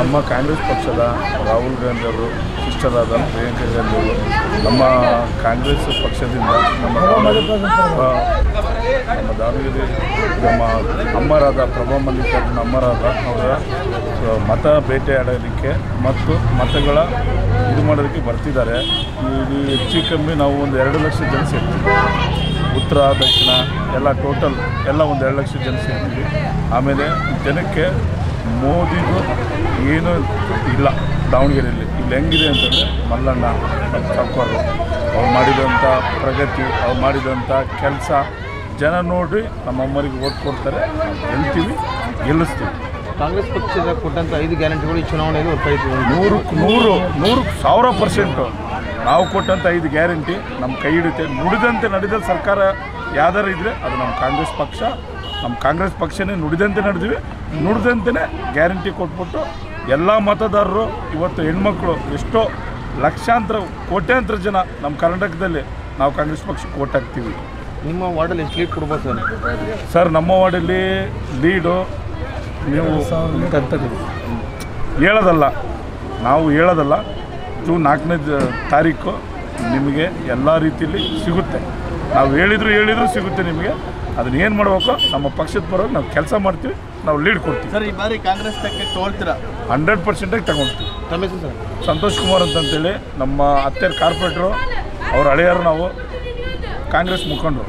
ನಮ್ಮ ಕಾಂಗ್ರೆಸ್ ಪಕ್ಷದ ರಾಹುಲ್ ಗಾಂಧಿ ಅವರು ಸಿಸ್ಟರಾದ ಪ್ರಿಯಾಂಕಾ ಗಾಂಧಿ ಅವರು ನಮ್ಮ ಕಾಂಗ್ರೆಸ್ ಪಕ್ಷದಿಂದ ನಮ್ಮ ದಾವಣಗೆರೆ ನಮ್ಮ ಅಮ್ಮರಾದ ಪ್ರಭಾ ಮಲ್ಲಿಕಾರ್ಜುನ ಅಮ್ಮರಾದ ಅವರ ಮತ ಬೇಟೆಯಾಡೋದಕ್ಕೆ ಮತ್ತು ಮತಗಳ ಇದು ಮಾಡೋದಕ್ಕೆ ಬರ್ತಿದ್ದಾರೆ. ಇದು ಹೆಚ್ಚು ಕಮ್ಮಿ ನಾವು ಒಂದು 2 ಲಕ್ಷ ಜನ ಸೇರ್ತೀವಿ. ಉತ್ತರ ದಕ್ಷಿಣ ಎಲ್ಲ ಟೋಟಲ್ ಎಲ್ಲ ಒಂದು 2 ಲಕ್ಷ ಜನ ಸೇರ್ತೀವಿ. ಆಮೇಲೆ ಜನಕ್ಕೆ ಮೋದಿದು ಏನೂ ಇಲ್ಲ ದಾವಣಗೆರೆಯಲ್ಲಿ. ಇಲ್ಲಿ ಹೆಂಗಿದೆ ಅಂತಂದರೆ ಮಲ್ಲಣ್ಣ ನಮ್ಮ ಸಾಕೋರು ಅವ್ರು ಮಾಡಿದಂಥ ಪ್ರಗತಿ, ಅವ್ರು ಮಾಡಿದಂಥ ಕೆಲಸ ಜನ ನೋಡಿ ನಮ್ಮಮ್ಮರಿಗೆ ಓಟ್ ಕೊಡ್ತಾರೆ, ಗೆಲ್ತೀವಿ, ಗೆಲ್ಲಿಸ್ತೀವಿ. ಕಾಂಗ್ರೆಸ್ ಪಕ್ಷದ ಕೊಟ್ಟಂಥ 5 ಗ್ಯಾರಂಟಿಗಳು ಈ ಚುನಾವಣೆಯಲ್ಲಿ ಒಪ್ಪಾಯಿತು. 100% ನಾವು ಕೊಟ್ಟಂಥ 5 ಗ್ಯಾರಂಟಿ ನಮ್ಮ ಕೈ ಹಿಡಿತೆ. ನುಡಿದಂತೆ ನಡೆದ ಸರ್ಕಾರ ಯಾವ್ದಾರು ಇದ್ದರೆ ಅದು ನಮ್ಮ ಕಾಂಗ್ರೆಸ್ ಪಕ್ಷ. ನಮ್ಮ ಕಾಂಗ್ರೆಸ್ ಪಕ್ಷನೇ ನುಡಿದಂತೆ ನಡೆದಿವಿ, ನುಡಿದಂತೆಯೇ ಗ್ಯಾರಂಟಿ ಕೊಟ್ಬಿಟ್ಟು ಎಲ್ಲ ಮತದಾರರು ಇವತ್ತು ಹೆಣ್ಮಕ್ಳು ಎಷ್ಟೋ ಲಕ್ಷಾಂತರ ಕೋಟ್ಯಾಂತರ ಜನ ನಮ್ಮ ಕರ್ನಾಟಕದಲ್ಲಿ ನಾವು ಕಾಂಗ್ರೆಸ್ ಪಕ್ಷಕ್ಕೆ ಓಟ್ ಹಾಕ್ತೀವಿ. ನಿಮ್ಮ ವಾರ್ಡಲ್ಲಿ ಎಷ್ಟು ಲೀಡ್ ಕೊಡ್ಬೋದು ಸರ್? ನಮ್ಮ ವಾರ್ಡಲ್ಲಿ ಲೀಡು ನೀವು ಹೇಳೋದಲ್ಲ, ನಾವು ಹೇಳೋದಲ್ಲ. ಜೂನ್ 4ನೇ ತಾರೀಕು ನಿಮಗೆ ಎಲ್ಲ ರೀತಿಯಲ್ಲಿ ಸಿಗುತ್ತೆ. ನಾವು ಹೇಳಿದ್ರು ಸಿಗುತ್ತೆ ನಿಮಗೆ. ಅದನ್ನ ಏನು ಮಾಡಬೇಕು, ನಮ್ಮ ಪಕ್ಷದ ಪರವಾಗಿ ನಾವು ಕೆಲಸ ಮಾಡ್ತೀವಿ, ನಾವು ಲೀಡ್ ಕೊಡ್ತೀವಿ. ಸರ್, ಈ ಬಾರಿ ಕಾಂಗ್ರೆಸ್ ತಕ್ಕೆ ತೋಳ್ತೀರಾ? 100% ತಗೊಳ್ತೀವಿ. ತಮ್ಮ ಹೆಸರು ಸರ್? ಸಂತೋಷ್ ಕುಮಾರ್ ಅಂತಂತೇಳಿ ನಮ್ಮ ಅತ್ತೆಯ ಕಾರ್ಪೊರೇಟ್ರು, ಅವ್ರ ಹಳೆಯರು, ನಾವು ಕಾಂಗ್ರೆಸ್ ಮುಖಂಡರು.